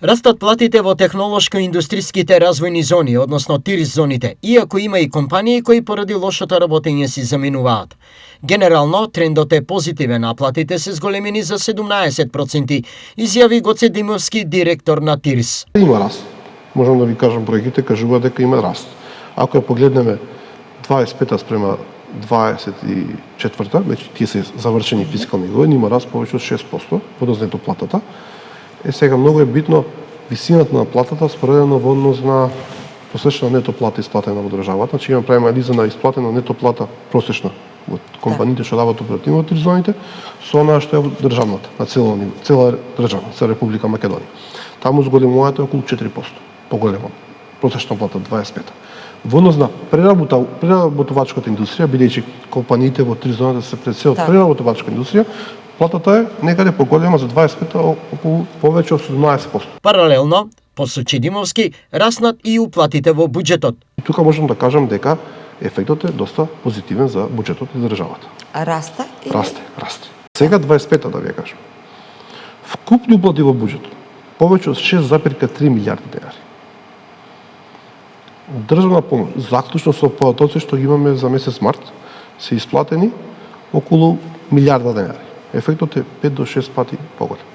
Растат платите во технолошко-индустријските развојни зони, односно ТИРЗ зоните, иако има и компании кои поради лошото работење си заменуваат. Генерално, трендот е позитивен, а платите се зголемени за 17%, изјави Гоце Димовски, директор на ТИРЗ. Има раст. Можам да ви кажам, бројките кажуваат дека има раст. Ако ја погледнеме 25 спрема 24-та, веќе тие се завршени фискални години, има раст повеќе од 6% подознето платата. Сега многу е битно висината на платата споредено во однос на просечна нето плата исплатена во државата. Значи имам правиме анализа на исплатена нето плата просечна во компаниите што работат оперативно во ТИРЗ зоните со онаа што е во државната, на цела држава, цела Република Македонија. Таму зголемувањето е околу 4% поголемо. Просечна плата 25. Во однос на преработувачката индустрија, бидејќи компаниите во ТИРЗ зоната се пред се од преработувачка индустрија, платата е некаде поголема за 25, околу повеќе од 17%. Паралелно, посочи Димовски, раснат и уплатите во буџетот. И тука можам да кажам дека ефектот е доста позитивен за буџетот и државата. А расте? Расте. Сега 25-та да ви кажам. Вкупни уплати во буџетот повеќе од 6,3 милијарди денари. Државна помош, заклучно со податоци што ги имаме за месец март, се исплатени околу милијарда денари. Ефектот е 5 до 6 пати поголем.